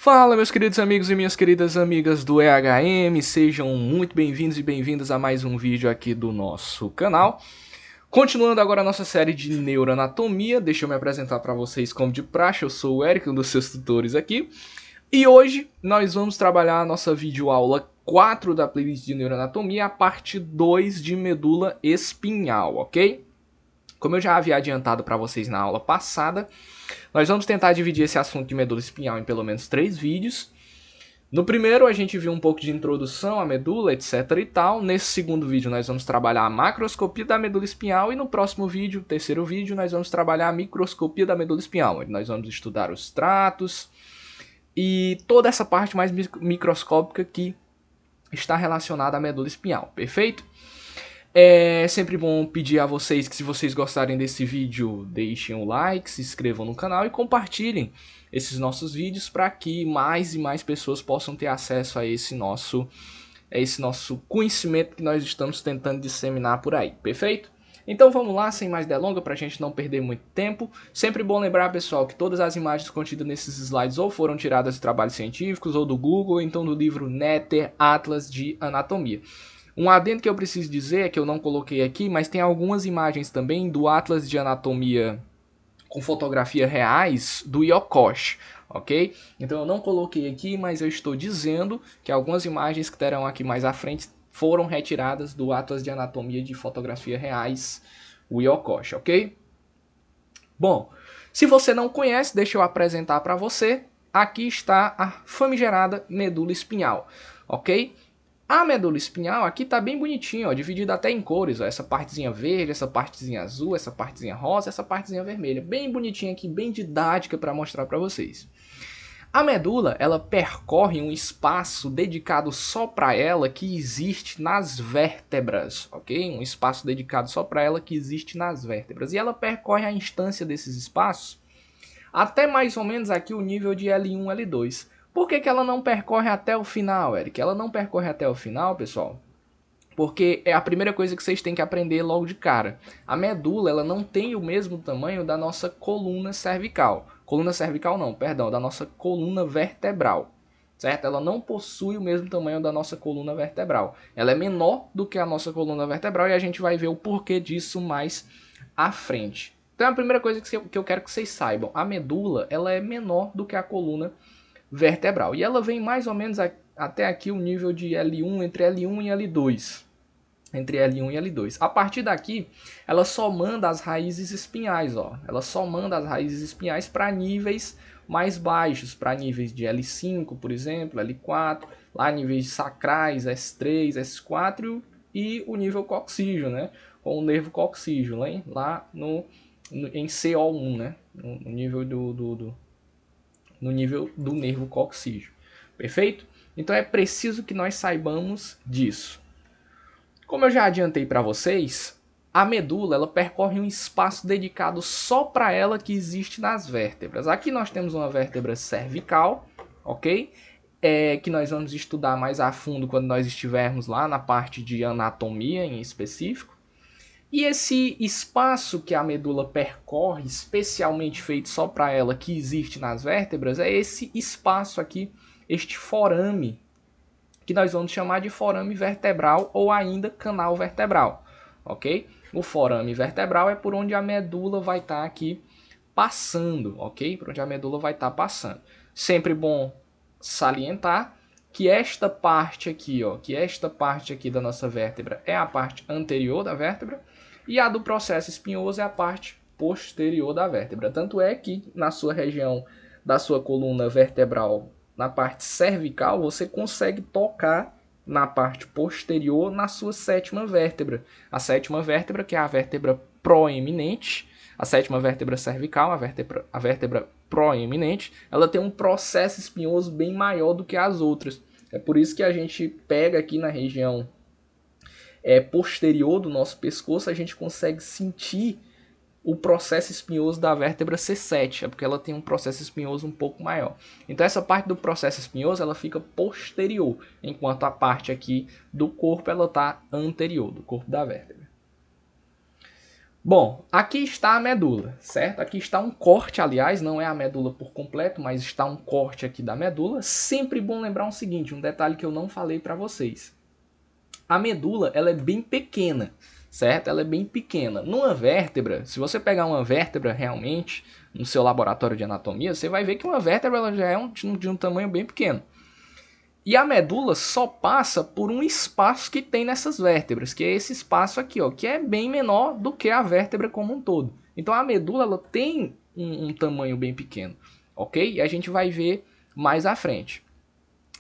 Fala, meus queridos amigos e minhas queridas amigas do EHM, sejam muito bem-vindos e bem-vindas a mais um vídeo aqui do nosso canal. Continuando agora a nossa série de neuroanatomia, deixa eu me apresentar para vocês como de praxe, eu sou o Eric, um dos seus tutores aqui. E hoje nós vamos trabalhar a nossa videoaula 4 da playlist de neuroanatomia, a parte 2 de medula espinhal, ok? Como eu já havia adiantado para vocês na aula passada, nós vamos tentar dividir esse assunto de medula espinhal em pelo menos 3 vídeos. No primeiro a gente viu um pouco de introdução à medula, etc e tal. Nesse segundo vídeo nós vamos trabalhar a macroscopia da medula espinhal e no próximo vídeo, terceiro vídeo, nós vamos trabalhar a microscopia da medula espinhal, onde nós vamos estudar os tratos e toda essa parte mais microscópica que está relacionada à medula espinhal, perfeito? É sempre bom pedir a vocês que, se vocês gostarem desse vídeo, deixem um like, se inscrevam no canal e compartilhem esses nossos vídeos para que mais e mais pessoas possam ter acesso a esse nosso conhecimento que nós estamos tentando disseminar por aí, perfeito? Então vamos lá, sem mais delongas, para a gente não perder muito tempo. Sempre bom lembrar, pessoal, que todas as imagens contidas nesses slides ou foram tiradas de trabalhos científicos, ou do Google, ou então do livro Netter Atlas de Anatomia. Um adendo que eu preciso dizer, que eu não coloquei aqui, mas tem algumas imagens também do Atlas de Anatomia com fotografia reais do Yokosh, ok? Então eu não coloquei aqui, mas eu estou dizendo que algumas imagens que terão aqui mais à frente foram retiradas do Atlas de Anatomia de fotografia reais, o Yokosh, ok? Bom, se você não conhece, deixa eu apresentar para você. Aqui está a famigerada medula espinhal, ok? A medula espinhal aqui tá bem bonitinho, ó, dividida até em cores, ó, essa partezinha verde, essa partezinha azul, essa partezinha rosa, essa partezinha vermelha, bem bonitinha aqui, bem didática para mostrar para vocês. A medula, ela percorre um espaço dedicado só para ela que existe nas vértebras, ok? Um espaço dedicado só para ela que existe nas vértebras. E ela percorre a instância desses espaços até mais ou menos aqui o nível de L1, L2. Por que ela não percorre até o final, Eric? Ela não percorre até o final, pessoal, porque é a primeira coisa que vocês têm que aprender logo de cara. A medula, ela não tem o mesmo tamanho da nossa coluna cervical. Coluna cervical não, perdão, da nossa coluna vertebral. Certo? Ela não possui o mesmo tamanho da nossa coluna vertebral. Ela é menor do que a nossa coluna vertebral e a gente vai ver o porquê disso mais à frente. Então a primeira coisa que eu quero que vocês saibam, a medula, ela é menor do que a coluna vertebral. E ela vem mais ou menos até aqui o nível de L1, entre L1 e L2. Entre L1 e L2. A partir daqui, ela só manda as raízes espinhais, ó. Ela só manda as raízes espinhais para níveis mais baixos, para níveis de L5, por exemplo, L4, lá níveis sacrais, S3, S4 e o nível coxígeo, né? Com o nervo coxígeo, lá em CO1, né? No nível no nível do nervo coxígeo. Perfeito? Então é preciso que nós saibamos disso. Como eu já adiantei para vocês, a medula ela percorre um espaço dedicado só para ela que existe nas vértebras. Aqui nós temos uma vértebra cervical, ok? Que nós vamos estudar mais a fundo quando nós estivermos lá na parte de anatomia em específico. E esse espaço que a medula percorre, especialmente feito só para ela, que existe nas vértebras, é esse espaço aqui, este forame, que nós vamos chamar de forame vertebral ou ainda canal vertebral, ok? O forame vertebral é por onde a medula vai estar aqui passando, ok? Por onde a medula vai estar passando. Sempre bom salientar que esta parte aqui, ó, da nossa vértebra é a parte anterior da vértebra e a do processo espinhoso é a parte posterior da vértebra. Tanto é que na sua região da sua coluna vertebral, na parte cervical, você consegue tocar na parte posterior na sua sétima vértebra. A sétima vértebra, que é a vértebra proeminente, a sétima vértebra cervical, a vértebra proeminente, ela tem um processo espinhoso bem maior do que as outras. É por isso que a gente pega aqui na região posterior do nosso pescoço, a gente consegue sentir o processo espinhoso da vértebra C7, é porque ela tem um processo espinhoso um pouco maior. Então essa parte do processo espinhoso ela fica posterior, enquanto a parte aqui do corpo ela está anterior, do corpo da vértebra. Bom, aqui está a medula, certo? Aqui está um corte, aliás, não é a medula por completo, mas está um corte aqui da medula. Sempre bom lembrar um seguinte, um detalhe que eu não falei para vocês. A medula, ela é bem pequena, certo? Ela é bem pequena. Numa vértebra, se você pegar uma vértebra realmente no seu laboratório de anatomia, você vai ver que uma vértebra ela já é de um tamanho bem pequeno. E a medula só passa por um espaço que tem nessas vértebras, que é esse espaço aqui, ó, que é bem menor do que a vértebra como um todo. Então a medula ela tem um tamanho bem pequeno, ok? E a gente vai ver mais à frente.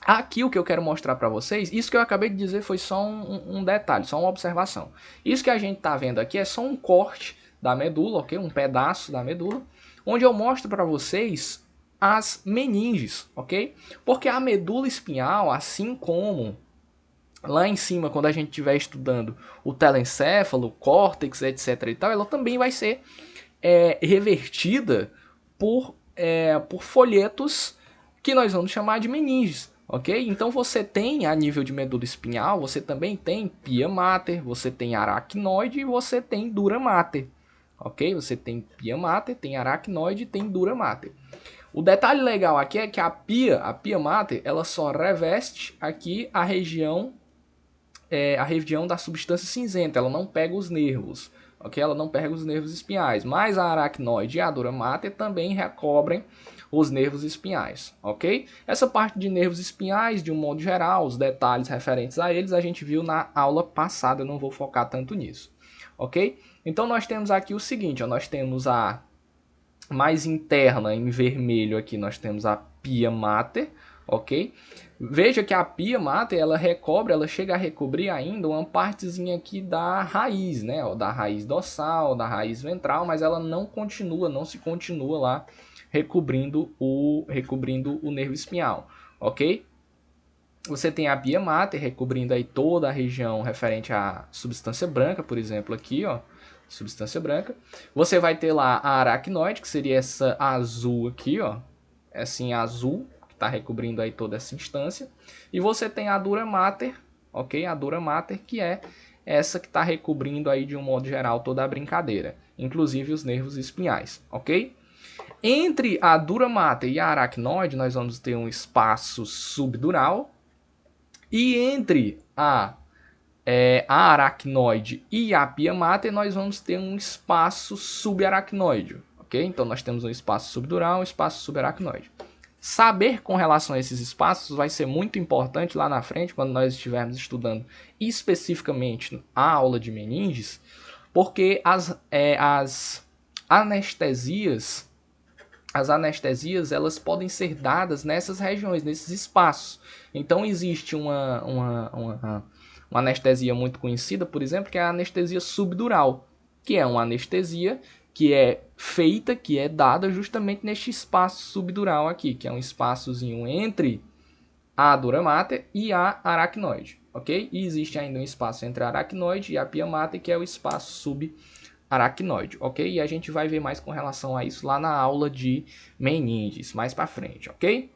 Aqui o que eu quero mostrar para vocês, isso que eu acabei de dizer foi só um detalhe, só uma observação. Isso que a gente está vendo aqui é só um corte da medula, ok? Um pedaço da medula, onde eu mostro para vocês as meninges, ok? Porque a medula espinhal, assim como lá em cima, quando a gente estiver estudando o telencéfalo, o córtex, etc. e tal, ela também vai ser revertida por folhetos que nós vamos chamar de meninges, ok? Então você tem, a nível de medula espinhal, você também tem pia mater, você tem aracnoide e você tem dura mater, ok? Você tem pia mater, tem aracnoide e tem dura mater. O detalhe legal aqui é que a pia mater, ela só reveste aqui a região da substância cinzenta, ela não pega os nervos, ok? Ela não pega os nervos espinhais, mas a aracnoide e a dura mater também recobrem os nervos espinhais, ok? Essa parte de nervos espinhais, de um modo geral, os detalhes referentes a eles, a gente viu na aula passada, eu não vou focar tanto nisso, ok? Então nós temos aqui o seguinte, ó, nós temos a mais interna, em vermelho aqui, nós temos a pia mater, ok? Veja que a pia mater, ela chega a recobrir ainda uma partezinha aqui da raiz, né? Da raiz dorsal, da raiz ventral, mas ela não se continua lá recobrindo o nervo espinhal, ok? Você tem a pia mater recobrindo aí toda a região referente à substância branca, por exemplo, aqui, ó, substância branca. Você vai ter lá a aracnoide, que seria essa azul aqui, ó, assim azul, que está recobrindo aí toda essa instância. E você tem a dura mater, ok? A dura mater, que é essa que está recobrindo aí de um modo geral toda a brincadeira, inclusive os nervos espinhais, ok? Entre a dura mater e a aracnoide, nós vamos ter um espaço subdural. E entre a aracnoide e a pia mater, nós vamos ter um espaço subaracnoide, ok? Então nós temos um espaço subdural e um espaço subaracnoide. Saber com relação a esses espaços vai ser muito importante lá na frente, quando nós estivermos estudando especificamente a aula de meninges, porque as anestesias elas podem ser dadas nessas regiões, nesses espaços. Então existe uma anestesia muito conhecida, por exemplo, que é a anestesia subdural, que é uma anestesia que é feita, que é dada justamente neste espaço subdural aqui, que é um espaçozinho entre a dura mater e a aracnoide, ok? E existe ainda um espaço entre a aracnoide e a pia mater, que é o espaço subaracnoide, ok? E a gente vai ver mais com relação a isso lá na aula de meninges, mais para frente, ok?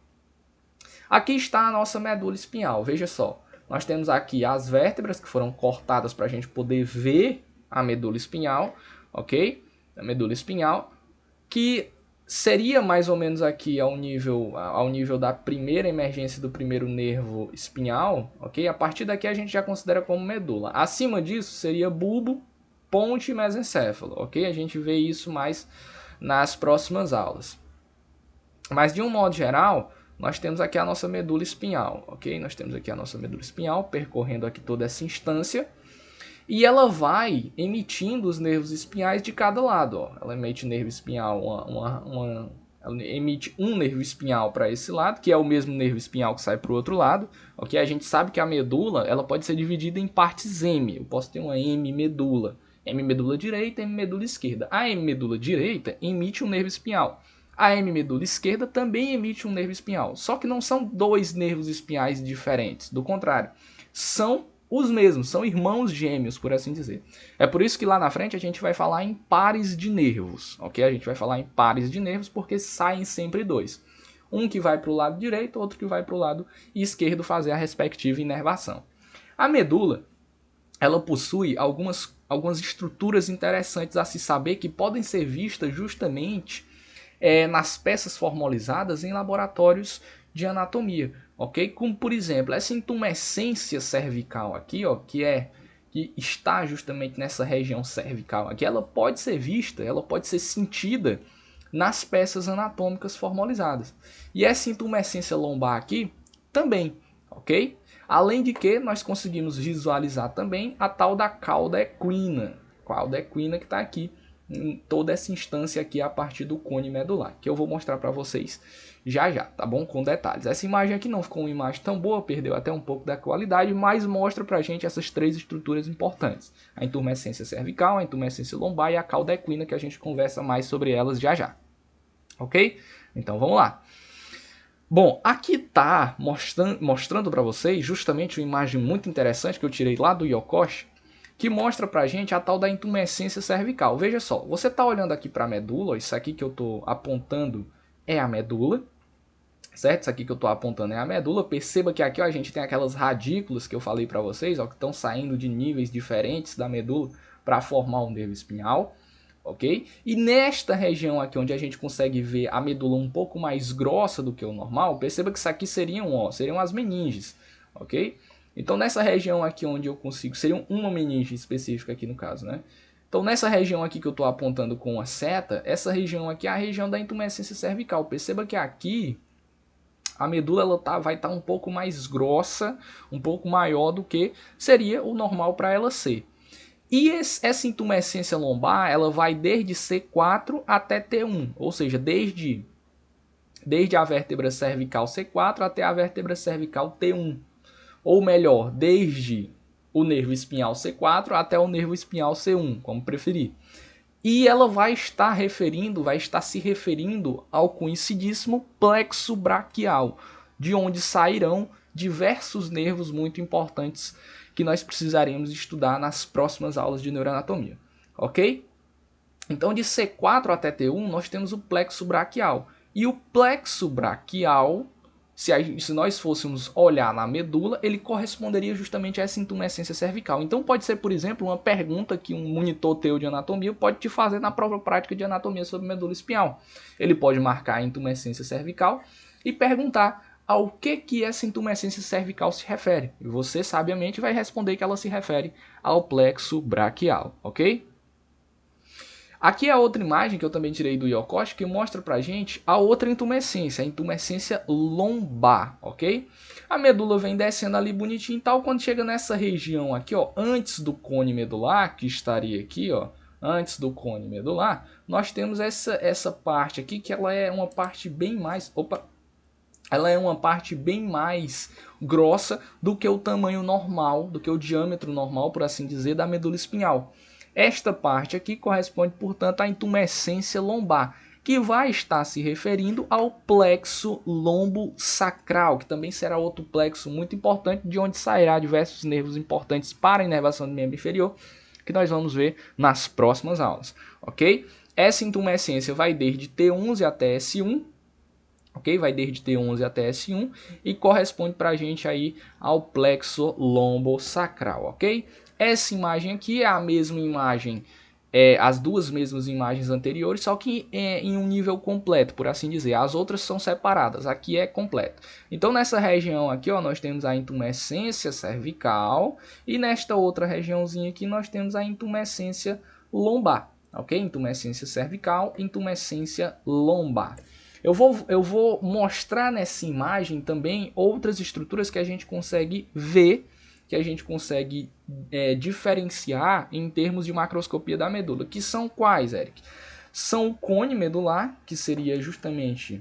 Aqui está a nossa medula espinhal, veja só. Nós temos aqui as vértebras que foram cortadas para a gente poder ver a medula espinhal, ok? A medula espinhal, que seria mais ou menos aqui ao nível da primeira emergência do primeiro nervo espinhal, ok? A partir daqui a gente já considera como medula. Acima disso seria bulbo, ponte e mesencéfalo, ok? A gente vê isso mais nas próximas aulas. Mas de um modo geral, nós temos aqui a nossa medula espinhal, ok? Nós temos aqui a nossa medula espinhal percorrendo aqui toda essa instância e ela vai emitindo os nervos espinhais de cada lado, ó. Ela emite nervo espinhal, ela emite um nervo espinhal para esse lado, que é o mesmo nervo espinhal que sai para o outro lado, ok? A gente sabe que a medula ela pode ser dividida em partes M. Eu posso ter uma M medula direita, M medula esquerda. A M medula direita emite um nervo espinhal. A M medula esquerda também emite um nervo espinhal, só que não são dois nervos espinhais diferentes, do contrário, são os mesmos, são irmãos gêmeos, por assim dizer. É por isso que lá na frente a gente vai falar em pares de nervos, ok? A gente vai falar em pares de nervos porque saem sempre dois. Um que vai para o lado direito, outro que vai para o lado esquerdo fazer a respectiva inervação. A medula, ela possui algumas algumas estruturas interessantes a se saber que podem ser vistas justamente nas peças formalizadas em laboratórios de anatomia, ok? Como por exemplo, essa intumescência cervical aqui, ó, que está justamente nessa região cervical aqui, ela pode ser vista, ela pode ser sentida nas peças anatômicas formalizadas. E essa intumescência lombar aqui também, ok? Além de que nós conseguimos visualizar também a tal da cauda equina que está aqui em toda essa instância aqui a partir do cone medular, que eu vou mostrar para vocês já já, tá bom? Com detalhes. Essa imagem aqui não ficou uma imagem tão boa, perdeu até um pouco da qualidade, mas mostra pra gente essas três estruturas importantes: a intumescência cervical, a intumescência lombar e a cauda equina, que a gente conversa mais sobre elas já já. Ok? Então vamos lá. Bom, aqui tá mostrando para vocês justamente uma imagem muito interessante que eu tirei lá do Yokoshi, que mostra pra gente a tal da intumescência cervical. Veja só, você tá olhando aqui para a medula, isso aqui que eu tô apontando é a medula, certo? Isso aqui que eu tô apontando é a medula. Perceba que aqui ó, a gente tem aquelas radículas que eu falei para vocês, ó, que estão saindo de níveis diferentes da medula para formar um nervo espinhal, ok? E nesta região aqui onde a gente consegue ver a medula um pouco mais grossa do que o normal, perceba que isso aqui seriam as meninges, ok? Então nessa região aqui onde eu consigo, seria uma meninge específica aqui no caso, né? Então nessa região aqui que eu estou apontando com a seta, essa região aqui é a região da intumescência cervical. Perceba que aqui a medula ela vai estar um pouco mais grossa, um pouco maior do que seria o normal para ela ser. E essa intumescência lombar ela vai desde C4 até T1, ou seja, desde a vértebra cervical C4 até a vértebra cervical T1. Ou melhor, desde o nervo espinhal C4 até o nervo espinhal C1, como preferir. E ela vai estar se referindo ao conhecidíssimo plexo braquial, de onde sairão diversos nervos muito importantes que nós precisaremos estudar nas próximas aulas de neuroanatomia, ok? Então, de C4 até T1, nós temos o plexo braquial. E o plexo braquial, se nós fôssemos olhar na medula, ele corresponderia justamente a essa intumescência cervical. Então pode ser, por exemplo, uma pergunta que um monitor teu de anatomia pode te fazer na prova prática de anatomia sobre medula espinhal. Ele pode marcar a intumescência cervical e perguntar ao que essa intumescência cervical se refere. E você, sabiamente, vai responder que ela se refere ao plexo braquial, ok? Aqui é a outra imagem que eu também tirei do Yokoshi, que mostra pra gente a outra intumescência, a intumescência lombar, ok? A medula vem descendo ali bonitinho e tal, quando chega nessa região aqui, ó, antes do cone medular, que estaria aqui, ó, antes do cone medular, nós temos essa parte aqui, que ela é uma parte bem mais, ela é uma parte bem mais grossa do que o tamanho normal, do que o diâmetro normal, por assim dizer, da medula espinhal. Esta parte aqui corresponde, portanto, à intumescência lombar, que vai estar se referindo ao plexo lombosacral, que também será outro plexo muito importante, de onde sairá diversos nervos importantes para a inervação do membro inferior, que nós vamos ver nas próximas aulas, ok? Essa intumescência vai desde T11 até S1, ok? Vai desde T11 até S1 e corresponde para a gente aí ao plexo lombosacral, ok? Essa imagem aqui é a mesma imagem, as duas mesmas imagens anteriores, só que em um nível completo, por assim dizer. As outras são separadas, aqui é completo. Então nessa região aqui, ó, nós temos a intumescência cervical e nesta outra regiãozinha aqui nós temos a intumescência lombar, ok? Intumescência cervical, intumescência lombar. Eu vou mostrar nessa imagem também outras estruturas que a gente consegue ver, que a gente consegue diferenciar em termos de macroscopia da medula. Que são quais, Eric? São o cone medular, que seria justamente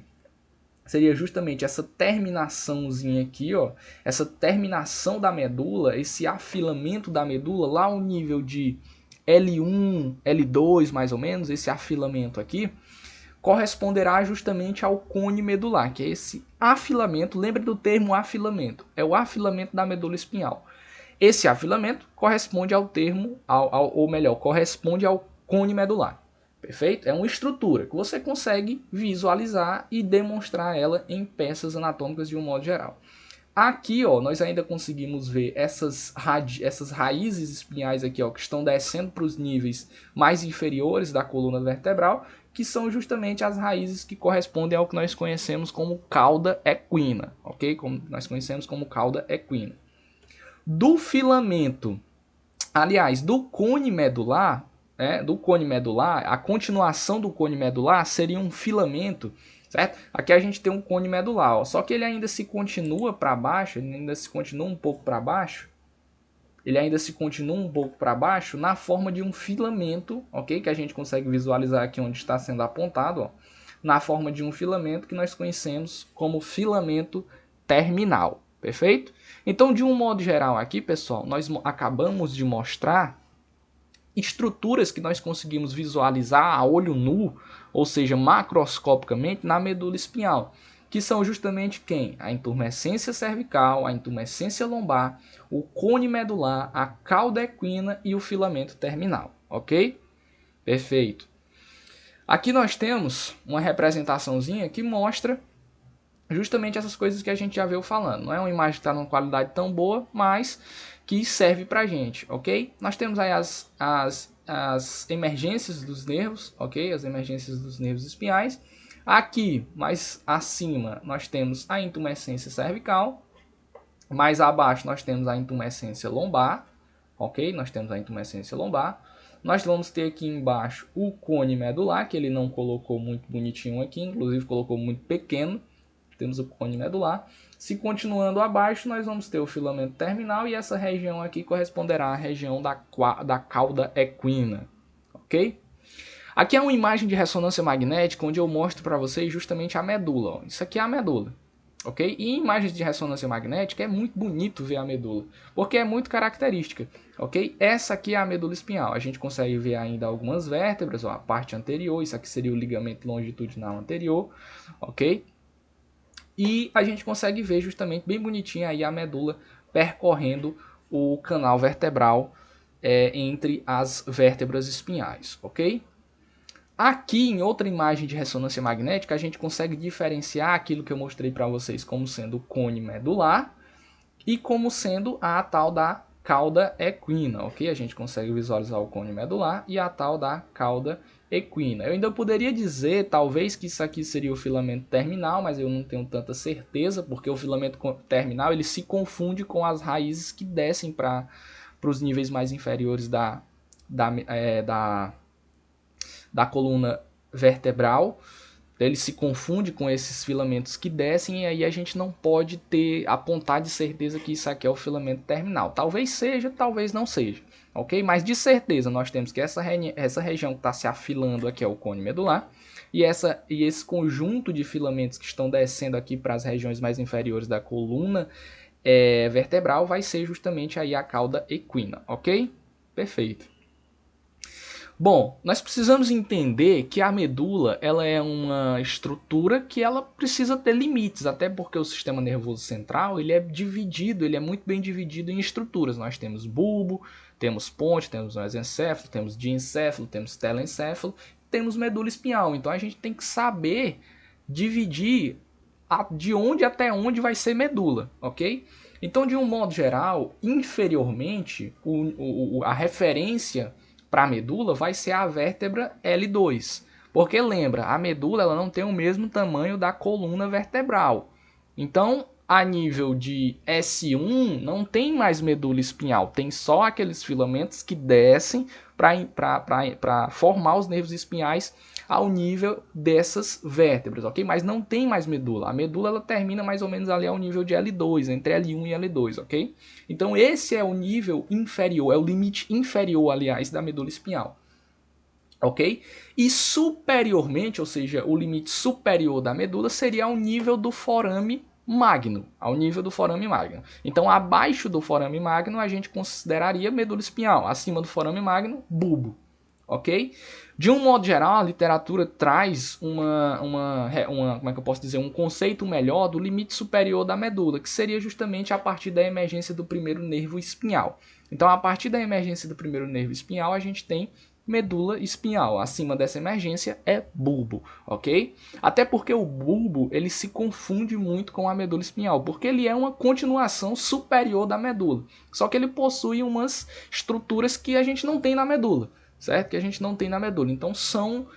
essa terminaçãozinha aqui, ó, essa terminação da medula, esse afilamento da medula lá ao nível de L1, L2 mais ou menos, esse afilamento aqui, corresponderá justamente ao cone medular, que é esse afilamento. Lembre do termo afilamento, é o afilamento da medula espinhal. Esse afilamento corresponde ao termo, corresponde ao cone medular. Perfeito? É uma estrutura que você consegue visualizar e demonstrar ela em peças anatômicas de um modo geral. Aqui, ó, nós ainda conseguimos ver essas raízes espinhais aqui, ó, que estão descendo para os níveis mais inferiores da coluna vertebral, que são justamente as raízes que correspondem ao que nós conhecemos como cauda equina, ok? Como nós conhecemos como cauda equina. Do filamento, aliás, do cone medular, a continuação do cone medular seria um filamento, certo? Aqui a gente tem um cone medular, ó, só que ele ainda se continua para baixo, ele ainda se continua um pouco para baixo, na forma de um filamento, ok? Que a gente consegue visualizar aqui onde está sendo apontado, ó, na forma de um filamento que nós conhecemos como filamento terminal, perfeito? Então, de um modo geral aqui, pessoal, nós acabamos de mostrar estruturas que nós conseguimos visualizar a olho nu, ou seja, macroscopicamente, na medula espinhal, que são justamente quem? A intumescência cervical, a intumescência lombar, o cone medular, a cauda equina e o filamento terminal, ok? Perfeito. Aqui nós temos uma representaçãozinha que mostra justamente essas coisas que a gente já veio falando. Não é uma imagem que está numa qualidade tão boa, mas que serve para a gente, ok? Nós temos aí as emergências dos nervos, ok? As emergências dos nervos espinhais. Aqui, mais acima, nós temos a intumescência cervical. Mais abaixo, nós temos a intumescência lombar, ok? Nós temos a intumescência lombar. Nós vamos ter aqui embaixo o cone medular, que ele não colocou muito bonitinho aqui, inclusive colocou muito pequeno. Temos o cone medular. Se continuando abaixo, nós vamos ter o filamento terminal e essa região aqui corresponderá à região da cauda equina, ok? Aqui é uma imagem de ressonância magnética onde eu mostro para vocês justamente a medula. Ó. Isso aqui é a medula, ok? E em imagens de ressonância magnética é muito bonito ver a medula, porque é muito característica, ok? Essa aqui é a medula espinhal. A gente consegue ver ainda algumas vértebras, ó, a parte anterior, isso aqui seria o ligamento longitudinal anterior, ok? E a gente consegue ver justamente bem bonitinho aí a medula percorrendo o canal vertebral entre as vértebras espinhais, ok? Aqui em outra imagem de ressonância magnética a gente consegue diferenciar aquilo que eu mostrei para vocês como sendo o cone medular e como sendo a tal da cauda equina, ok? A gente consegue visualizar o cone medular e a tal da cauda equina. Eu ainda poderia dizer, talvez, que isso aqui seria o filamento terminal, mas eu não tenho tanta certeza, porque o filamento terminal ele se confunde com as raízes que descem para os níveis mais inferiores da coluna vertebral. Ele se confunde com esses filamentos que descem e aí a gente não pode apontar de certeza que isso aqui é o filamento terminal. Talvez seja, talvez não seja, ok? Mas de certeza nós temos que essa região que está se afilando aqui é o cone medular e esse conjunto de filamentos que estão descendo aqui para as regiões mais inferiores da coluna vertebral vai ser justamente aí a cauda equina, ok? Perfeito. Bom, nós precisamos entender que a medula ela é uma estrutura que ela precisa ter limites, até porque o sistema nervoso central ele é muito bem dividido em estruturas. Nós temos bulbo, temos ponte, temos mesencéfalo, temos diencéfalo, temos telencéfalo, temos medula espinhal. Então a gente tem que saber dividir de onde até onde vai ser medula, ok? Então, de um modo geral, inferiormente, a referência para a medula vai ser a vértebra L2. Porque lembra, a medula ela não tem o mesmo tamanho da coluna vertebral. Então, a nível de S1, não tem mais medula espinhal. Tem só aqueles filamentos que descem para formar os nervos espinhais ao nível dessas vértebras, ok? Mas não tem mais medula. A medula ela termina mais ou menos ali ao nível de L2, entre L1 e L2, ok? Então esse é o nível inferior, é o limite inferior, aliás, da medula espinhal, ok? E superiormente, ou seja, o limite superior da medula seria ao nível do forame magno, ao nível do forame magno. Então, abaixo do forame magno, a gente consideraria medula espinhal. Acima do forame magno, bulbo, ok? De um modo geral, a literatura traz como é que eu posso dizer, um conceito melhor do limite superior da medula, que seria justamente a partir da emergência do primeiro nervo espinhal. Então, a partir da emergência do primeiro nervo espinhal, a gente tem medula espinhal. Acima dessa emergência é bulbo, ok? Até porque o bulbo ele se confunde muito com a medula espinhal, porque ele é uma continuação superior da medula. Só que ele possui umas estruturas que a gente não tem na medula, certo? Que a gente não tem na medula. Então são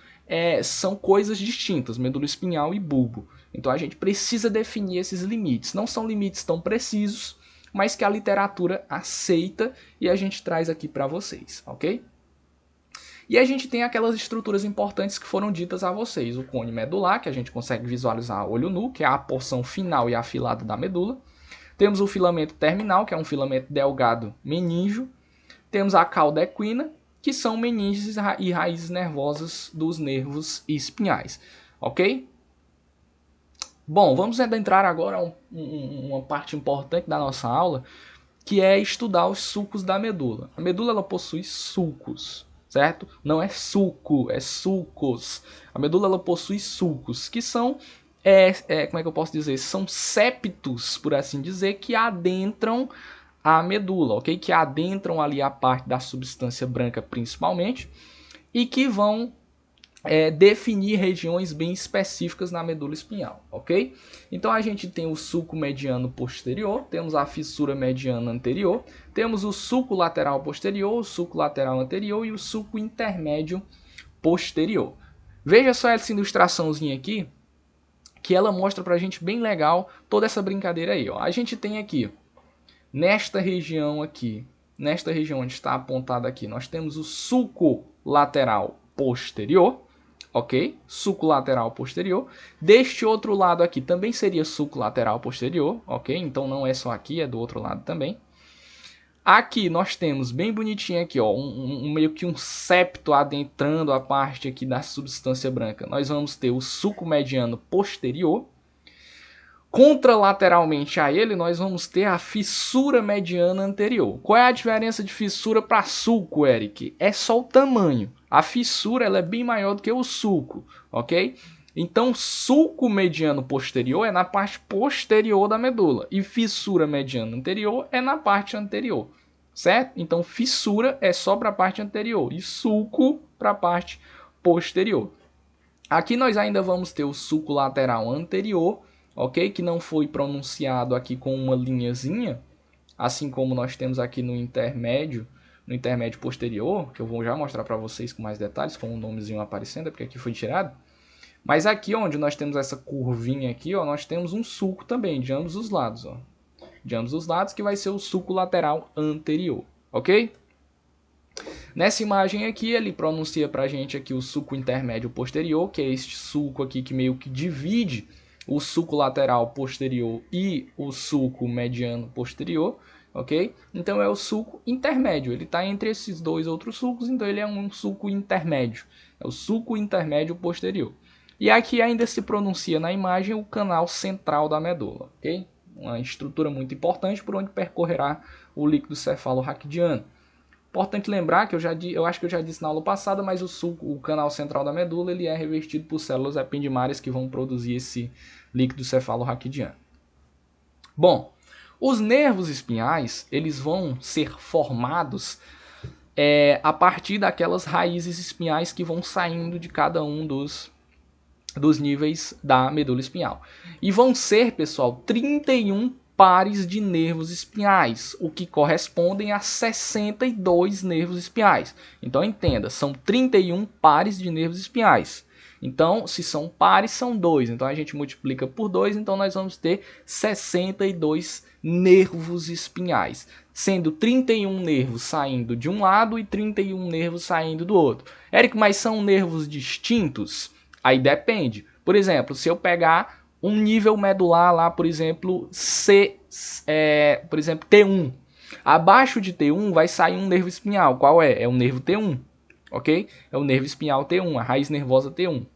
coisas distintas, medula espinhal e bulbo. Então a gente precisa definir esses limites. Não são limites tão precisos, mas que a literatura aceita e a gente traz aqui para vocês, ok? E a gente tem aquelas estruturas importantes que foram ditas a vocês. O cone medular, que a gente consegue visualizar a olho nu, que é a porção final e afilada da medula. Temos o filamento terminal, que é um filamento delgado meníngeo. Temos a cauda equina, que são meninges e raízes nervosas dos nervos espinhais. Ok? Bom, vamos adentrar agora a uma parte importante da nossa aula, que é estudar os sulcos da medula. A medula ela possui sulcos, certo? Não é suco, é sulcos. A medula ela possui sulcos, que são, como é que eu posso dizer? São septos, por assim dizer, que adentram a medula, ok? Que adentram ali a parte da substância branca principalmente e que vão definir regiões bem específicas na medula espinhal, ok? Então a gente tem o sulco mediano posterior, temos a fissura mediana anterior, temos o sulco lateral posterior, o sulco lateral anterior e o sulco intermédio posterior. Veja só essa ilustraçãozinha aqui, que ela mostra pra gente bem legal toda essa brincadeira aí, ó. A gente tem aqui, nesta região aqui, nesta região onde está apontado aqui, nós temos o sulco lateral posterior, ok? Sulco lateral posterior. Deste outro lado aqui também seria sulco lateral posterior, ok? Então não é só aqui, é do outro lado também. Aqui nós temos bem bonitinho aqui, ó, meio que um septo adentrando a parte aqui da substância branca. Nós vamos ter o sulco mediano posterior. Contralateralmente a ele, nós vamos ter a fissura mediana anterior. Qual é a diferença de fissura para sulco, Eric? É só o tamanho. A fissura ela é bem maior do que o sulco, ok? Então, sulco mediano posterior é na parte posterior da medula e fissura mediana anterior é na parte anterior, certo? Então, fissura é só para a parte anterior e sulco para a parte posterior. Aqui nós ainda vamos ter o sulco lateral anterior, ok? Que não foi pronunciado aqui com uma linhazinha, assim como nós temos aqui no intermédio posterior, que eu vou já mostrar para vocês com mais detalhes, com o nomezinho aparecendo, porque aqui foi tirado. Mas aqui onde nós temos essa curvinha aqui, ó, nós temos um sulco também, de ambos os lados, ó. De ambos os lados, que vai ser o sulco lateral anterior, ok? Nessa imagem aqui, ele pronuncia para a gente aqui o sulco intermédio posterior, que é este sulco aqui que meio que divide o sulco lateral posterior e o sulco mediano posterior, ok? Então é o sulco intermédio, ele está entre esses dois outros sulcos, então ele é um sulco intermédio, é o sulco intermédio posterior. E aqui ainda se pronuncia na imagem o canal central da medula, ok? Uma estrutura muito importante por onde percorrerá o líquido cefalorraquidiano. Importante lembrar que eu acho que eu já disse na aula passada, mas o canal central da medula ele é revestido por células ependimárias que vão produzir esse líquido cefalorraquidiano. Bom, os nervos espinhais eles vão ser formados a partir daquelas raízes espinhais que vão saindo de cada um dos níveis da medula espinhal. E vão ser, pessoal, 31 pares de nervos espinhais, o que correspondem a 62 nervos espinhais. Então entenda, são 31 pares de nervos espinhais. Então, se são pares, são 2. Então a gente multiplica por 2, então nós vamos ter 62 nervos espinhais, sendo 31 nervos saindo de um lado e 31 nervos saindo do outro. Érico, mas são nervos distintos? Aí depende. Por exemplo, se eu pegar um nível medular lá, por exemplo, T1. Abaixo de T1 vai sair um nervo espinhal. Qual é? É o nervo T1, ok? É o nervo espinhal T1, a raiz nervosa T1.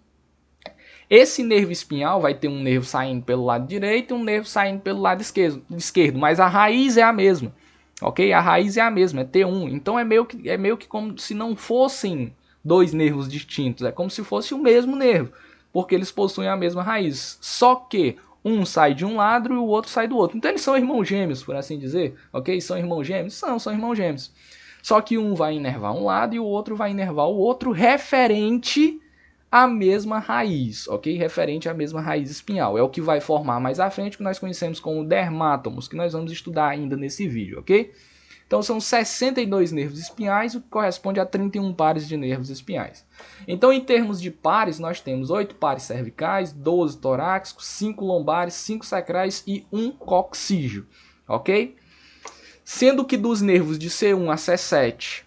Esse nervo espinhal vai ter um nervo saindo pelo lado direito e um nervo saindo pelo lado esquerdo, mas a raiz é a mesma, ok? A raiz é a mesma, é T1. Então é meio que como se não fossem dois nervos distintos, é como se fosse o mesmo nervo, porque eles possuem a mesma raiz, só que um sai de um lado e o outro sai do outro. Então eles são irmãos gêmeos, por assim dizer, ok? São irmãos gêmeos? São irmãos gêmeos. Só que um vai inervar um lado e o outro vai inervar o outro referente à mesma raiz, ok? Referente à mesma raiz espinhal. É o que vai formar mais à frente, que nós conhecemos como dermátomos, que nós vamos estudar ainda nesse vídeo, ok? Então são 62 nervos espinhais, o que corresponde a 31 pares de nervos espinhais. Então, em termos de pares, nós temos 8 pares cervicais, 12 torácicos, 5 lombares, 5 sacrais e 1 coxígeo, ok? Sendo que dos nervos de C1 a C7,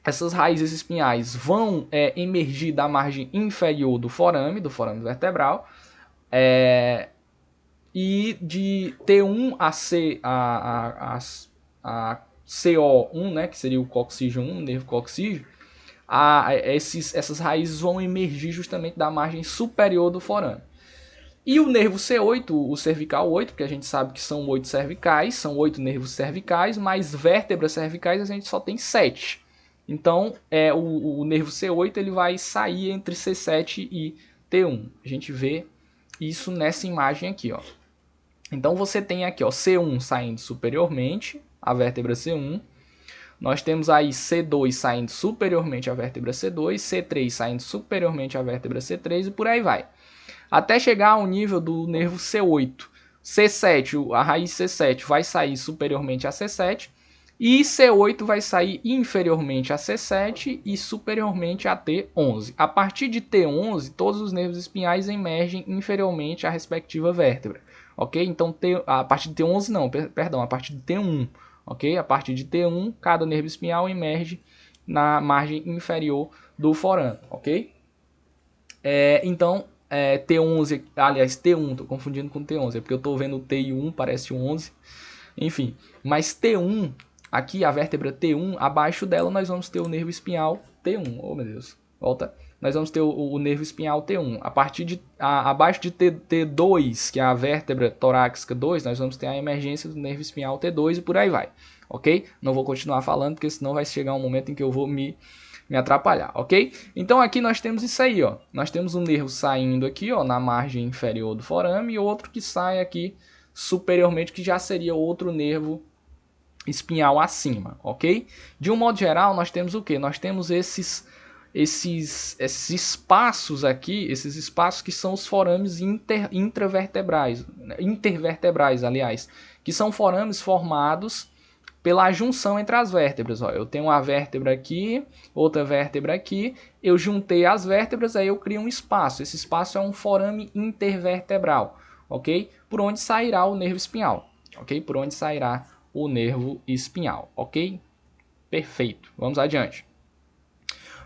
essas raízes espinhais vão emergir da margem inferior do forame vertebral, e de T1 a CO1, né, que seria o coxígeo 1, o nervo coxígeo, essas raízes vão emergir justamente da margem superior do forame. E o nervo C8, o cervical 8, porque a gente sabe que são 8 cervicais, são 8 nervos cervicais, mas vértebras cervicais a gente só tem 7. Então, o nervo C8 ele vai sair entre C7 e T1. A gente vê isso nessa imagem aqui, ó. Então você tem aqui, ó, C1 saindo superiormente, a vértebra C1. Nós temos aí C2 saindo superiormente à vértebra C2, C3 saindo superiormente à vértebra C3 e por aí vai. Até chegar ao nível do nervo C8. C7, a raiz C7 vai sair superiormente a C7 e C8 vai sair inferiormente a C7 e superiormente a T11. A partir de T11, todos os nervos espinhais emergem inferiormente à respectiva vértebra. Ok? Então, a partir de T11 não, perdão, a partir de T1. Ok? A partir de T1, cada nervo espinhal emerge na margem inferior do forame. Ok? Então, T11, aliás, T1, estou confundindo com T11, é porque eu estou vendo o T e o 1, parece o 11. Enfim, mas T1, aqui a vértebra T1, abaixo dela nós vamos ter o nervo espinhal T1. Oh, meu Deus, volta. Nós vamos ter o nervo espinhal T1. Abaixo de T2, que é a vértebra torácica 2, nós vamos ter a emergência do nervo espinhal T2 e por aí vai, ok? Não vou continuar falando, porque senão vai chegar um momento em que eu vou me atrapalhar, ok? Então aqui nós temos isso aí, ó. Nós temos um nervo saindo aqui, ó, na margem inferior do forame e outro que sai aqui superiormente, que já seria outro nervo espinhal acima, ok? De um modo geral, nós temos o que? Nós temos esses espaços aqui, esses espaços que são os forames intervertebrais, aliás, que são forames formados pela junção entre as vértebras. Ó, eu tenho uma vértebra aqui, outra vértebra aqui, eu juntei as vértebras, aí eu crio um espaço. Esse espaço é um forame intervertebral, ok? Por onde sairá o nervo espinhal, ok? Por onde sairá o nervo espinhal, ok? Perfeito, vamos adiante.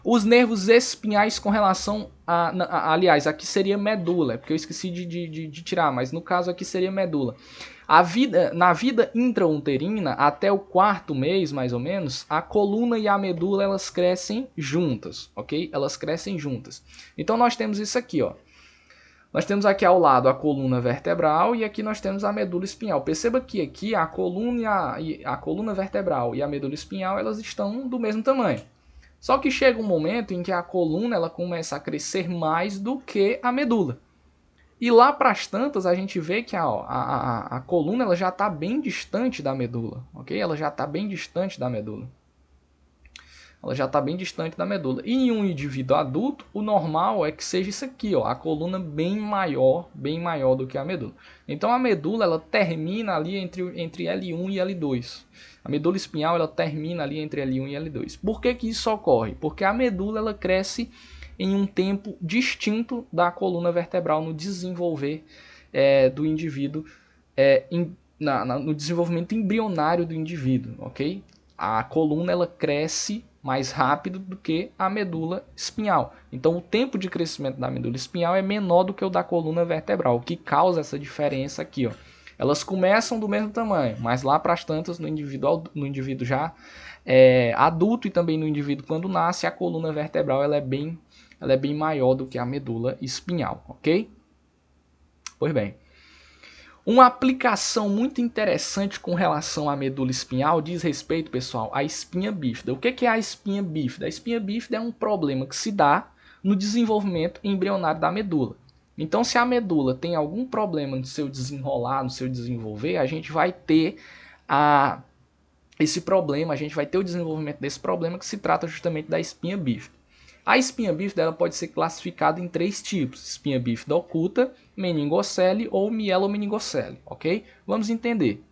Os nervos espinhais com relação aliás, aqui seria medula, porque eu esqueci de tirar, mas no caso aqui seria medula. Na vida intrauterina, até o 4º mês, mais ou menos, a coluna e a medula elas crescem juntas, ok? Elas crescem juntas. Então nós temos isso aqui, ó. Nós temos aqui ao lado a coluna vertebral e aqui nós temos a medula espinhal. Perceba que aqui a coluna vertebral e a medula espinhal elas estão do mesmo tamanho. Só que chega um momento em que a coluna ela começa a crescer mais do que a medula. E lá para as tantas a gente vê que a coluna ela já está bem distante da medula, ok? Ela já está bem distante da medula. Ela já está bem distante da medula. E em um indivíduo adulto, o normal é que seja isso aqui, ó, a coluna bem maior do que a medula. Então a medula ela termina ali entre L1 e L2. A medula espinhal ela termina ali entre L1 e L2. Por que isso ocorre? Porque a medula ela cresce em um tempo distinto da coluna vertebral no desenvolver do indivíduo, no desenvolvimento embrionário do indivíduo, ok? A coluna ela cresce mais rápido do que a medula espinhal. Então o tempo de crescimento da medula espinhal é menor do que o da coluna vertebral, o que causa essa diferença aqui, ó. Elas começam do mesmo tamanho, mas lá para as tantas, no indivíduo já adulto e também no indivíduo quando nasce, a coluna vertebral ela é bem maior do que a medula espinhal, ok? Pois bem. Uma aplicação muito interessante com relação à medula espinhal diz respeito, pessoal, à espinha bífida. O que é a espinha bífida? A espinha bífida é um problema que se dá no desenvolvimento embrionário da medula. Então, se a medula tem algum problema no seu desenrolar, no seu desenvolver, a gente vai ter esse problema, a gente vai ter o desenvolvimento desse problema que se trata justamente da espinha bífida. A espinha bífida ela pode ser classificada em 3 tipos: espinha bífida oculta, meningocele ou mielomeningocele, ok? Vamos entender.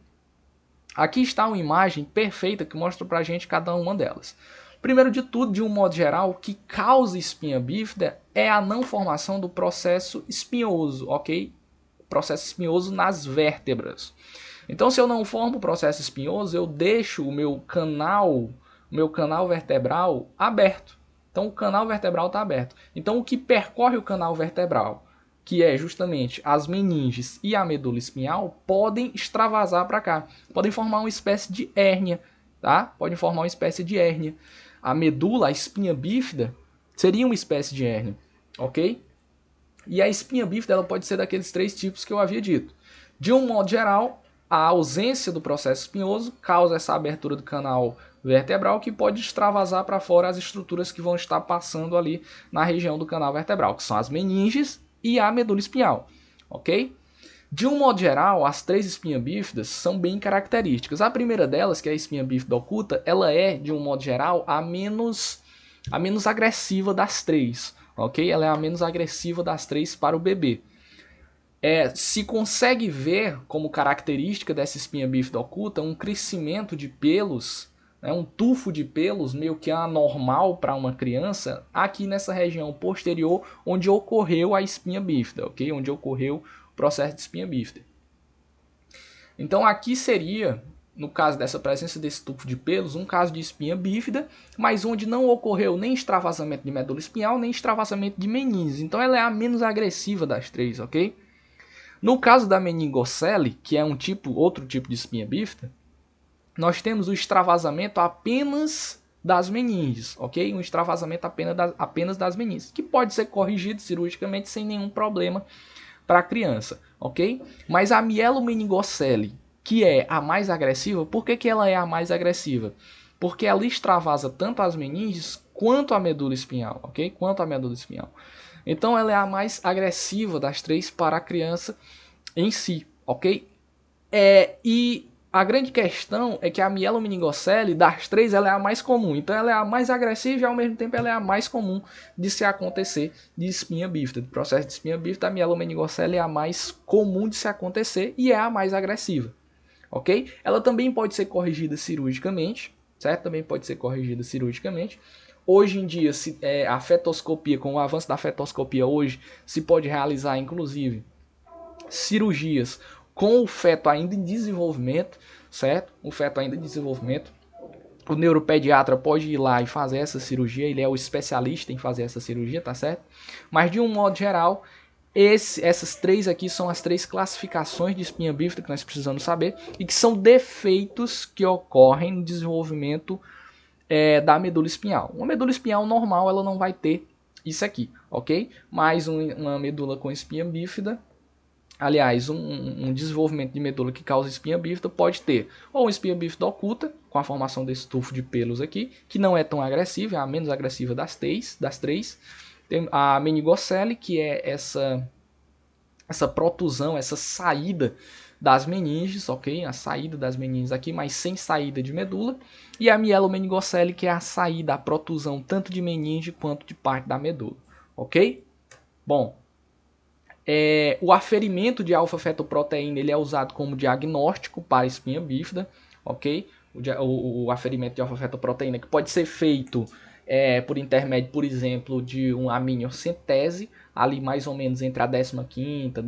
Aqui está uma imagem perfeita que mostra para a gente cada uma delas. Primeiro de tudo, de um modo geral, o que causa espinha bífida é a não formação do processo espinhoso, ok? Processo espinhoso nas vértebras. Então, se eu não formo o processo espinhoso, eu deixo o meu canal vertebral aberto. Então, o canal vertebral está aberto. Então, o que percorre o canal vertebral, que é justamente as meninges e a medula espinhal, podem extravasar para cá. Podem formar uma espécie de hérnia, tá? Podem formar uma espécie de hérnia. A medula, a espinha bífida, seria uma espécie de hérnia, ok? E a espinha bífida ela pode ser daqueles 3 tipos que eu havia dito. De um modo geral, a ausência do processo espinhoso causa essa abertura do canal vertebral que pode extravasar para fora as estruturas que vão estar passando ali na região do canal vertebral, que são as meninges e a medula espinhal, ok? De um modo geral, as 3 espinhas bífidas são bem características. A primeira delas, que é a espinha bífida oculta, ela é, de um modo geral, a menos agressiva das 3, ok? Ela é a menos agressiva das 3 para o bebê. Se consegue ver como característica dessa espinha bífida oculta um crescimento de pelos, né, um tufo de pelos meio que anormal para uma criança aqui nessa região posterior onde ocorreu a espinha bífida, ok? Onde ocorreu o processo de espinha bífida. Então aqui seria, no caso dessa presença desse tufo de pelos, um caso de espinha bífida, mas onde não ocorreu nem extravasamento de medula espinhal, nem extravasamento de meninges. Então ela é a menos agressiva das 3, ok? No caso da meningocele, que é outro tipo de espinha bífida, nós temos o extravasamento apenas das meninges, ok? Um extravasamento apenas das meninges, que pode ser corrigido cirurgicamente sem nenhum problema para a criança, ok? Mas a mielomeningocele, que é a mais agressiva, por que ela é a mais agressiva? Porque ela extravasa tanto as meninges quanto a medula espinhal, ok? Quanto a medula espinhal. Então ela é a mais agressiva das 3 para a criança em si, ok? E a grande questão é que a mielomeningocele das 3 ela é a mais comum. Então ela é a mais agressiva e ao mesmo tempo ela é a mais comum de se acontecer de espinha bífida. Do processo de espinha bífida, a mielomeningocele é a mais comum de se acontecer e é a mais agressiva, ok? Ela também pode ser corrigida cirurgicamente, certo? Também pode ser corrigida cirurgicamente. Hoje em dia, a fetoscopia, com o avanço da fetoscopia hoje, se pode realizar, inclusive, cirurgias com o feto ainda em desenvolvimento, certo? O feto ainda em desenvolvimento. O neuropediatra pode ir lá e fazer essa cirurgia, ele é o especialista em fazer essa cirurgia, tá certo? Mas de um modo geral, essas 3 aqui são as 3 classificações de espinha bífida que nós precisamos saber e que são defeitos que ocorrem no desenvolvimento da medula espinhal. Uma medula espinhal normal ela não vai ter isso aqui, ok? Mas uma medula com espinha bífida, aliás, um desenvolvimento de medula que causa espinha bífida pode ter ou uma espinha bífida oculta, com a formação desse tufo de pelos aqui, que não é tão agressiva, é a menos agressiva das 3. Tem a meningocele, que é essa protusão, essa saída das meninges, ok? A saída das meninges aqui, mas sem saída de medula. E a mielomeningocele, que é a saída, a protusão tanto de meninge quanto de parte da medula, ok? Bom, o aferimento de alfa-fetoproteína ele é usado como diagnóstico para espinha bífida, ok? O aferimento de alfa-fetoproteína que pode ser feito por intermédio, por exemplo, de uma amniocentese, ali mais ou menos entre a 15ª,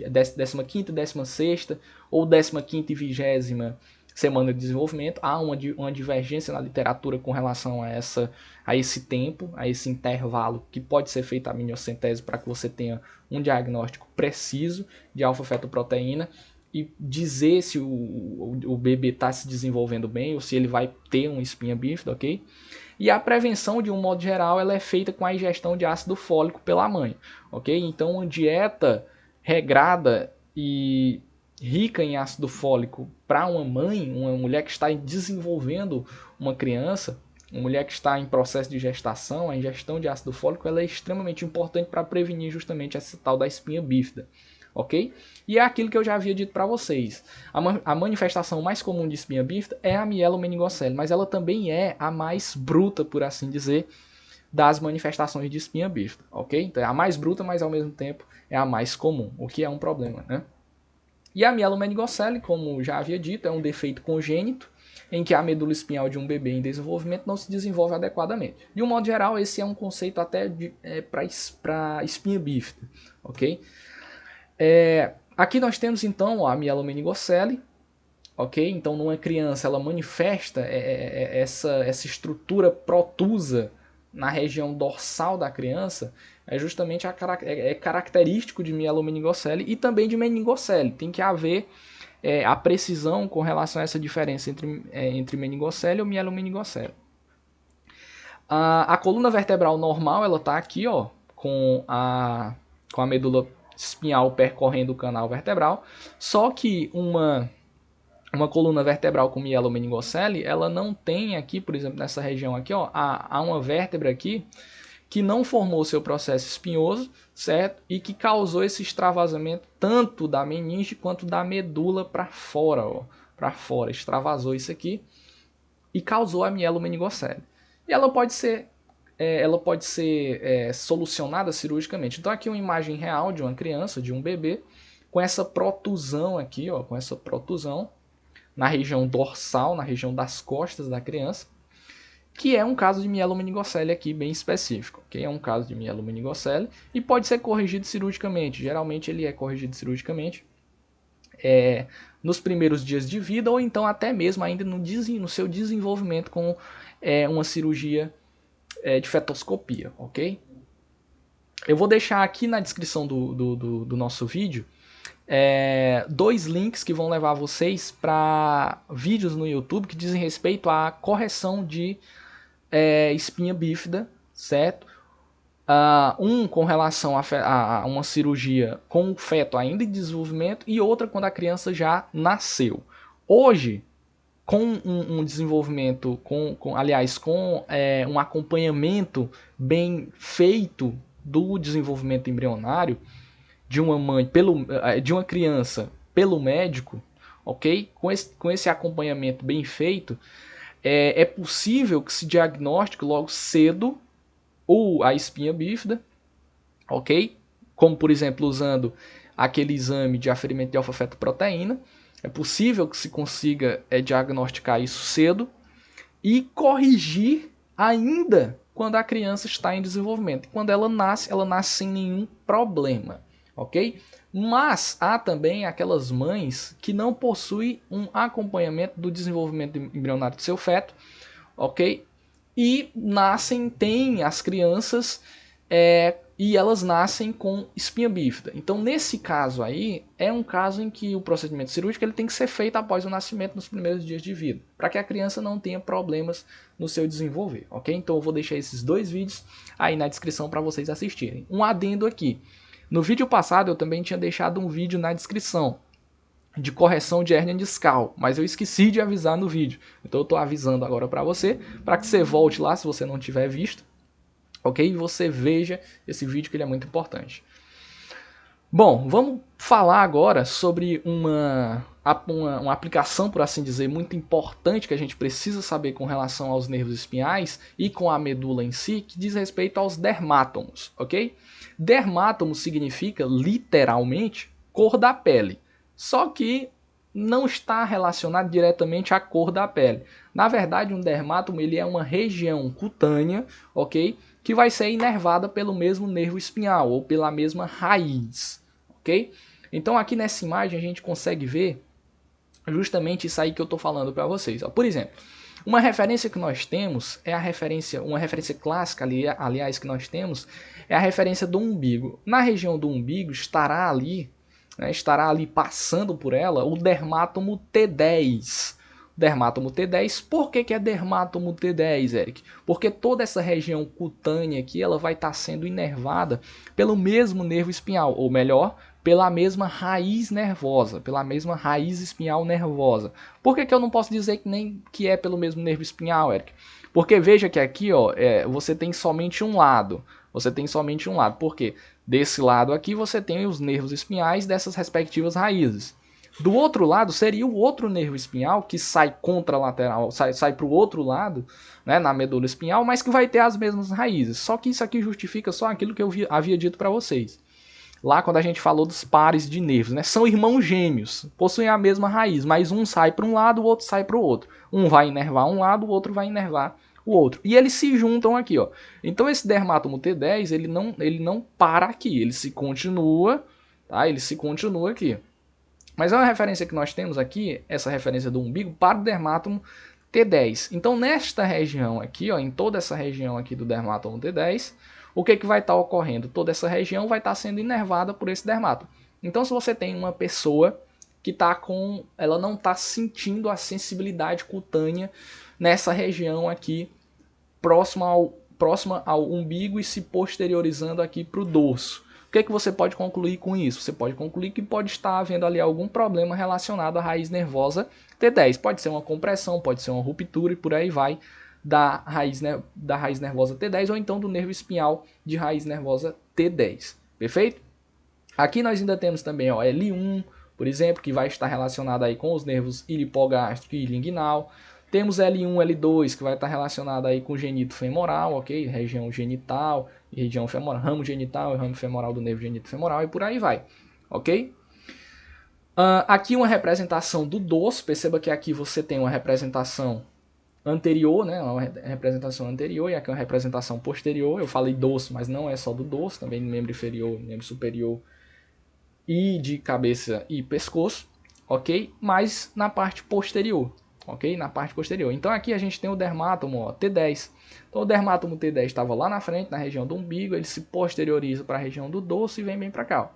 16ª ou 15ª e 20ª semana de desenvolvimento. Há uma divergência na literatura com relação a esse tempo, a esse intervalo que pode ser feita a amniocentese para que você tenha um diagnóstico preciso de alfa-fetoproteína e dizer se o bebê está se desenvolvendo bem ou se ele vai ter uma espinha bífida, ok? E a prevenção, de um modo geral, ela é feita com a ingestão de ácido fólico pela mãe, ok? Então, uma dieta regrada e rica em ácido fólico para uma mãe, uma mulher que está desenvolvendo uma criança, uma mulher que está em processo de gestação, a ingestão de ácido fólico ela é extremamente importante para prevenir justamente essa tal da espinha bífida, ok? E é aquilo que eu já havia dito para vocês. A manifestação mais comum de espinha bífida é a mielomeningocele, mas ela também é a mais bruta, por assim dizer, das manifestações de espinha bífida, ok? Então é a mais bruta, mas ao mesmo tempo é a mais comum, o que é um problema, né? E a mielomeningocele, como já havia dito, é um defeito congênito em que a medula espinhal de um bebê em desenvolvimento não se desenvolve adequadamente. De um modo geral, esse é um conceito até para espinha bífida, ok? Aqui nós temos então a mielomeningocele, ok? Então, numa criança, ela manifesta essa estrutura protusa na região dorsal da criança, é justamente característico de mielomeningocele e também de meningocele. Tem que haver a precisão com relação a essa diferença entre meningocele e mielomeningocele. A coluna vertebral normal, ela está aqui, ó, com a medula espinhal percorrendo o canal vertebral, só que uma coluna vertebral com mielomeningocele, ela não tem aqui, por exemplo, nessa região aqui, ó, há uma vértebra aqui que não formou seu processo espinhoso, certo? E que causou esse extravasamento tanto da meninge quanto da medula para fora, ó, para fora, extravasou isso aqui e causou a mielomeningocele. E ela pode ser solucionada cirurgicamente. Então aqui é uma imagem real de uma criança, de um bebê, com essa protusão aqui, ó, com essa protusão na região dorsal, na região das costas da criança, que é um caso de mielomeningocele aqui bem específico, que é um caso de mielomeningocele e pode ser corrigido cirurgicamente. Geralmente ele é corrigido cirurgicamente nos primeiros dias de vida ou então até mesmo ainda no seu desenvolvimento com uma cirurgia de fetoscopia, ok? Eu vou deixar aqui na descrição do nosso vídeo dois links que vão levar vocês para vídeos no YouTube que dizem respeito à correção de espinha bífida, certo? Um com relação a uma cirurgia com o feto ainda em desenvolvimento e outra quando a criança já nasceu. Hoje, com um desenvolvimento, com um acompanhamento bem feito do desenvolvimento embrionário, de uma mãe, de uma criança pelo médico, ok? Com esse acompanhamento bem feito, é possível que se diagnostique logo cedo a espinha bífida, ok? Como, por exemplo, usando aquele exame de aferimento de alfa-fetoproteína, é possível que se consiga diagnosticar isso cedo e corrigir ainda quando a criança está em desenvolvimento. Quando ela nasce sem nenhum problema. Ok? Mas há também aquelas mães que não possuem um acompanhamento do desenvolvimento embrionário do seu feto, ok? E têm as crianças e elas nascem com espinha bífida. Então, nesse caso aí, é um caso em que o procedimento cirúrgico ele tem que ser feito após o nascimento, nos primeiros dias de vida, para que a criança não tenha problemas no seu desenvolver, ok? Então, eu vou deixar esses dois vídeos aí na descrição para vocês assistirem. Um adendo aqui. No vídeo passado eu também tinha deixado um vídeo na descrição de correção de hérnia discal, mas eu esqueci de avisar no vídeo. Então eu estou avisando agora para que você volte lá se você não tiver visto, ok? E você veja esse vídeo que ele é muito importante. Bom, vamos falar agora sobre uma aplicação, por assim dizer, muito importante que a gente precisa saber com relação aos nervos espinhais e com a medula em si, que diz respeito aos dermátomos, ok? Dermátomo significa, literalmente, cor da pele, só que não está relacionado diretamente à cor da pele. Na verdade, um dermátomo ele é uma região cutânea, ok? Que vai ser inervada pelo mesmo nervo espinhal ou pela mesma raiz, ok? Então aqui nessa imagem a gente consegue ver justamente isso aí que eu estou falando para vocês. Por exemplo, uma referência que nós temos é uma referência clássica, aliás, que nós temos, é a referência do umbigo. Na região do umbigo estará ali passando por ela o dermátomo T10. Dermátomo T10, por que é dermátomo T10, Eric? Porque toda essa região cutânea aqui, ela vai estar sendo inervada pelo mesmo nervo espinhal, ou melhor, pela mesma raiz nervosa, pela mesma raiz espinhal nervosa. Por que eu não posso dizer que é pelo mesmo nervo espinhal, Eric? Porque veja que aqui, ó, você tem somente um lado. Você tem somente um lado. Por quê? Desse lado aqui você tem os nervos espinhais dessas respectivas raízes. Do outro lado seria o outro nervo espinhal que sai contralateral, sai para o outro lado, né, na medula espinhal, mas que vai ter as mesmas raízes. Só que isso aqui justifica só aquilo que eu havia dito para vocês. Lá quando a gente falou dos pares de nervos, né, são irmãos gêmeos, possuem a mesma raiz, mas um sai para um lado, o outro sai para o outro. Um vai inervar um lado, o outro vai inervar o outro. E eles se juntam aqui, ó. Então esse dermátomo T10, ele não para aqui, ele se continua, tá? Ele se continua aqui. Mas é uma referência que nós temos aqui, essa referência do umbigo, para o dermátomo T10. Então, nesta região aqui, ó, em toda essa região aqui do dermátomo T10, o que vai estar ocorrendo? Toda essa região vai estar sendo inervada por esse dermátomo. Então, se você tem uma pessoa que ela não está sentindo a sensibilidade cutânea nessa região aqui, próxima ao umbigo e se posteriorizando aqui para o dorso. O que você pode concluir com isso? Você pode concluir que pode estar havendo ali algum problema relacionado à raiz nervosa T10. Pode ser uma compressão, pode ser uma ruptura e por aí vai da raiz nervosa T10 ou então do nervo espinhal de raiz nervosa T10. Perfeito? Aqui nós ainda temos também, ó, L1, por exemplo, que vai estar relacionado aí com os nervos ilipogástrico e linguinal. Temos L1, L2, que vai estar relacionado aí com o genito femoral, ok? Região genital e região femoral, ramo genital e ramo femoral do nervo genito femoral e por aí vai, ok? Aqui uma representação do dorso, perceba que aqui você tem uma representação anterior, né? Uma representação anterior e aqui uma representação posterior. Eu falei dorso, mas não é só do dorso, também membro inferior, membro superior e de cabeça e pescoço, ok? Mas na parte posterior. Ok? Na parte posterior. Então aqui a gente tem o dermátomo, ó, T10. Então o dermátomo T10 estava lá na frente, na região do umbigo, ele se posterioriza para a região do dorso e vem bem para cá. Ó.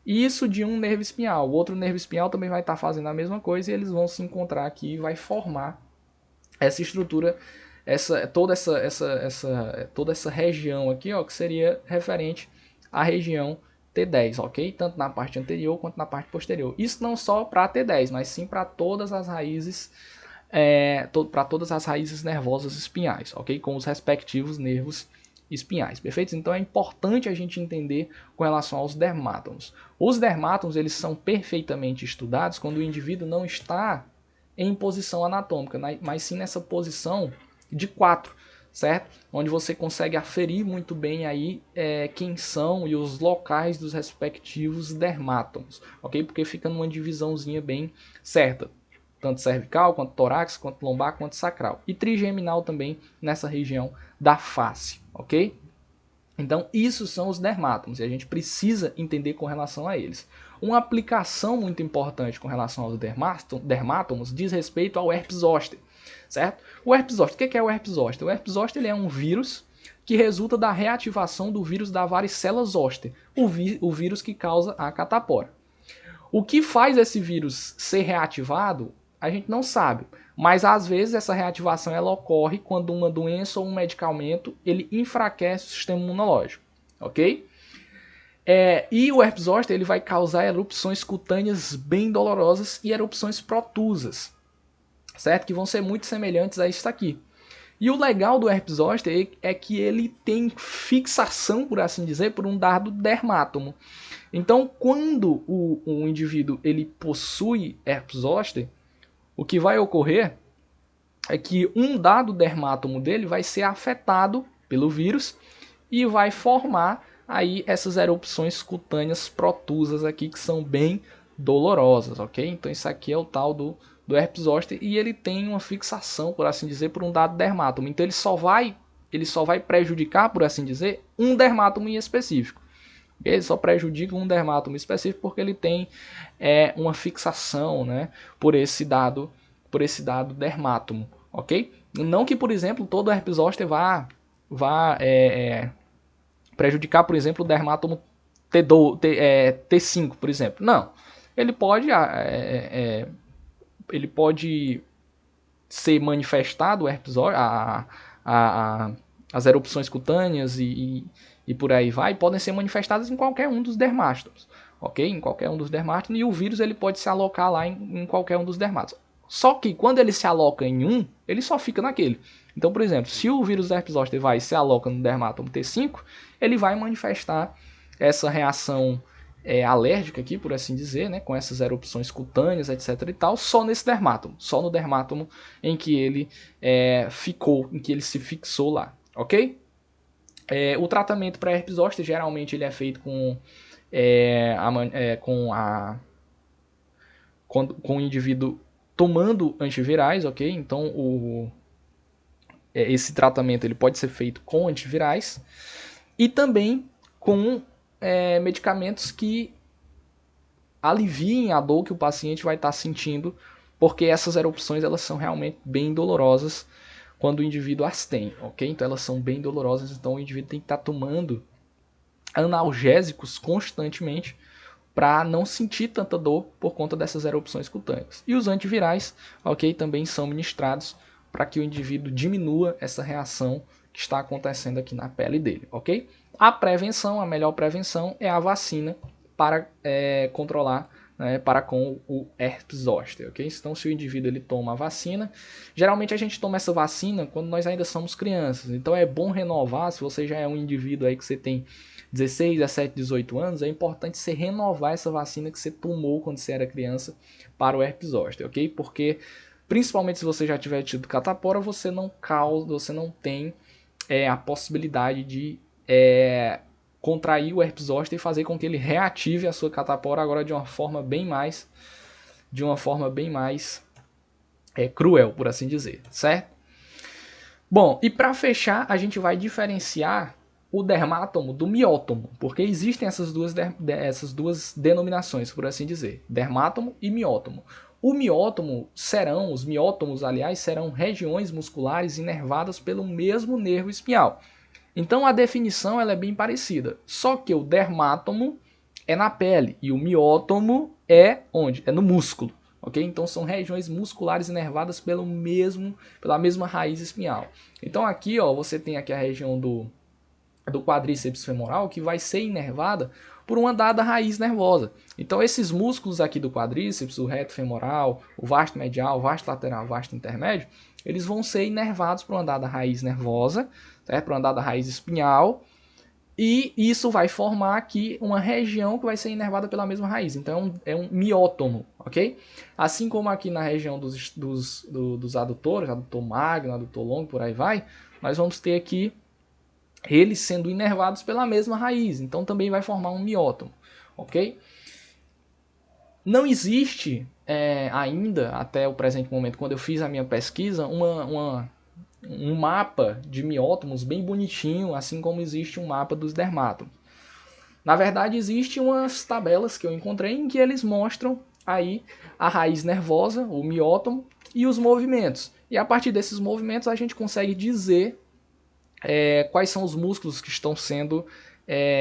Isso de um nervo espinhal. O outro nervo espinhal também vai estar fazendo a mesma coisa e eles vão se encontrar aqui e vai formar essa estrutura, toda essa região aqui, ó, que seria referente à região T10, ok? Tanto na parte anterior quanto na parte posterior. Isso não só para T10, mas sim para todas as raízes nervosas espinhais, ok? Com os respectivos nervos espinhais, perfeito? Então é importante a gente entender com relação aos dermátomos. Os dermátomos, eles são perfeitamente estudados quando o indivíduo não está em posição anatômica, mas sim nessa posição de 4, certo? Onde você consegue aferir muito bem aí quem são e os locais dos respectivos dermátomos, ok? Porque fica numa divisãozinha bem certa. Tanto cervical, quanto torácico, quanto lombar, quanto sacral. E trigeminal também nessa região da face, ok? Então, isso são os dermátomos e a gente precisa entender com relação a eles. Uma aplicação muito importante com relação aos dermátomos diz respeito ao herpes zoster, certo? O herpes zoster, o que é o herpes zoster? O herpes zoster ele é um vírus que resulta da reativação do vírus da varicela zoster, o vírus que causa a catapora. O que faz esse vírus ser reativado, a gente não sabe, mas às vezes essa reativação ela ocorre quando uma doença ou um medicamento ele enfraquece o sistema imunológico, ok? E o herpes zoster ele vai causar erupções cutâneas bem dolorosas e erupções protusas, certo? Que vão ser muito semelhantes a isso aqui. E o legal do herpes zoster é que ele tem fixação, por assim dizer, por um dado dermátomo. Então, quando o indivíduo ele possui herpes zoster, o que vai ocorrer é que um dado dermátomo dele vai ser afetado pelo vírus e vai formar aí essas erupções cutâneas protusas aqui que são bem dolorosas, ok? Então isso aqui é o tal do herpes zoster e ele tem uma fixação, por assim dizer, por um dado dermátomo. Então ele só vai prejudicar, por assim dizer, um dermátomo em específico. Ele só prejudica um dermátomo específico porque ele tem uma fixação, né, por esse dado dermátomo, ok? Não que, por exemplo, todo herpes zoster vá prejudicar, por exemplo, o dermátomo T5, por exemplo. Não. Ele pode ser manifestado o herpes zoster, as erupções cutâneas e por aí vai, podem ser manifestadas em qualquer um dos dermátomos, ok? Em qualquer um dos dermátomos, e o vírus ele pode se alocar lá em qualquer um dos dermátomos. Só que quando ele se aloca em um, ele só fica naquele. Então, por exemplo, se o vírus herpes zoster vai e se aloca no dermátomo T5, ele vai manifestar essa reação alérgica aqui, por assim dizer, né, com essas erupções cutâneas, etc e tal, só nesse dermátomo, só no dermátomo em que ele em que ele se fixou lá, ok? O tratamento para herpes zoster geralmente ele é feito com com o indivíduo tomando antivirais, ok? Então esse tratamento ele pode ser feito com antivirais e também com medicamentos que aliviem a dor que o paciente vai estar sentindo, porque essas erupções elas são realmente bem dolorosas quando o indivíduo as tem, ok? Então elas são bem dolorosas, então o indivíduo tem que estar tomando analgésicos constantemente para não sentir tanta dor por conta dessas erupções cutâneas. E os antivirais, ok, também são ministrados para que o indivíduo diminua essa reação que está acontecendo aqui na pele dele, ok? A prevenção, a melhor prevenção é a vacina para controlar, né, para com o herpes zoster, ok? Então, se o indivíduo ele toma a vacina, geralmente a gente toma essa vacina quando nós ainda somos crianças, então é bom renovar. Se você já é um indivíduo aí que você tem 16, 17, 18 anos, é importante você renovar essa vacina que você tomou quando você era criança para o herpes zoster, ok? Porque, principalmente se você já tiver tido catapora, você não tem a possibilidade de contrair o herpes zoster e fazer com que ele reative a sua catapora agora de uma forma bem mais cruel, por assim dizer, certo? Bom, e para fechar, a gente vai diferenciar o dermátomo do miótomo, porque existem essas duas denominações, por assim dizer, dermátomo e miótomo. Os miótomos, aliás, serão regiões musculares inervadas pelo mesmo nervo espinhal. Então a definição ela é bem parecida, só que o dermátomo é na pele e o miótomo é onde? É no músculo, ok? Então são regiões musculares inervadas pela mesma raiz espinhal. Então aqui, ó, você tem aqui a região do quadríceps femoral que vai ser inervada por uma dada raiz nervosa. Então esses músculos aqui do quadríceps, o reto femoral, o vasto medial, o vasto lateral, o vasto intermédio, eles vão ser inervados por uma dada raiz nervosa, certo? Por uma dada raiz espinhal, e isso vai formar aqui uma região que vai ser inervada pela mesma raiz. Então é um miótomo, ok? Assim como aqui na região dos adutores, adutor magno, adutor longo, por aí vai, nós vamos ter aqui eles sendo inervados pela mesma raiz. Então também vai formar um miótomo, ok? Não existe ainda, até o presente momento, quando eu fiz a minha pesquisa, um mapa de miótomos bem bonitinho, assim como existe um mapa dos dermátomos. Na verdade, existem umas tabelas que eu encontrei em que eles mostram aí a raiz nervosa, o miótomo, e os movimentos. E a partir desses movimentos a gente consegue dizer quais são os músculos que estão sendo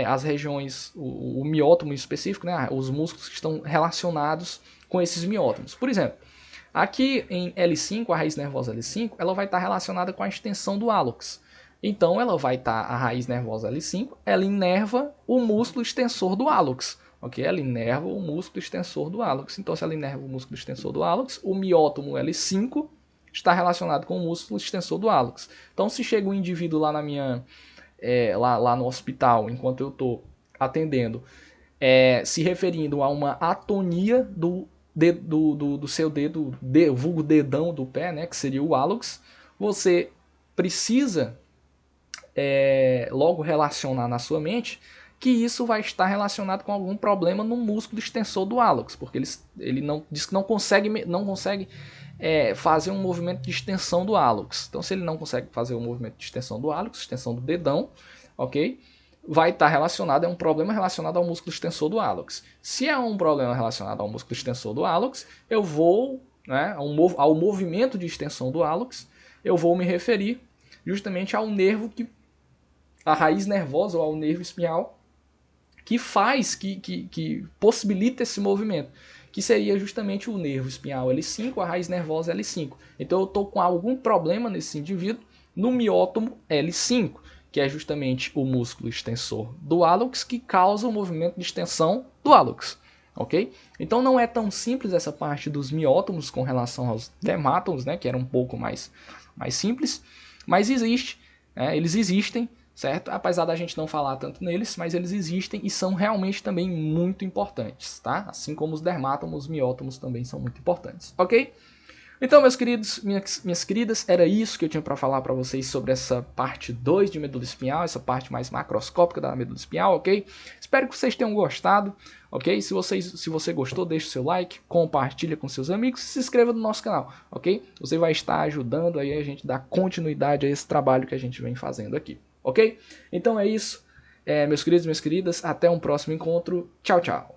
as regiões, o miótomo específico, né, os músculos que estão relacionados com esses miótomos. Por exemplo, aqui em L5, a raiz nervosa L5, ela vai estar relacionada com a extensão do hálux. Então, ela vai estar, a raiz nervosa L5, ela inerva o músculo extensor do hálux. Ok? Ela inerva o músculo extensor do hálux. Então, se ela inerva o músculo extensor do hálux, o miótomo L5 está relacionado com o músculo extensor do hálux. Então, se chega um indivíduo lá lá no hospital, enquanto eu estou atendendo, se referindo a uma atonia do seu dedo, vulgo dedão do pé, né, que seria o hálux, você precisa logo relacionar na sua mente que isso vai estar relacionado com algum problema no músculo extensor do hálux, porque ele diz que não consegue fazer um movimento de extensão do hálux. Então, se ele não consegue fazer um movimento de extensão do hálux, extensão do dedão, ok? Vai estar relacionado, é um problema relacionado ao músculo extensor do hálux. Se é um problema relacionado ao músculo extensor do hálux, eu vou, né, ao movimento de extensão do hálux, eu vou me referir justamente ao nervo a raiz nervosa ou ao nervo espinhal que possibilita esse movimento, que seria justamente o nervo espinhal L5, a raiz nervosa L5. Então eu estou com algum problema nesse indivíduo no miótomo L5, que é justamente o músculo extensor do hálux que causa o movimento de extensão do hálux. Ok? Então não é tão simples essa parte dos miótomos com relação aos dermátomos, né, que era um pouco mais simples, mas eles existem, certo? Apesar da gente não falar tanto neles, mas eles existem e são realmente também muito importantes, tá? Assim como os dermátomos, os miótomos também são muito importantes, ok? Então, meus queridos, minhas queridas, era isso que eu tinha para falar para vocês sobre essa parte 2 de medula espinhal, essa parte mais macroscópica da medula espinhal, ok? Espero que vocês tenham gostado, ok? Se você gostou, deixe o seu like, compartilha com seus amigos e se inscreva no nosso canal, ok? Você vai estar ajudando aí a gente a dar continuidade a esse trabalho que a gente vem fazendo aqui, ok? Então é isso, meus queridos e minhas queridas, até um próximo encontro, tchau, tchau!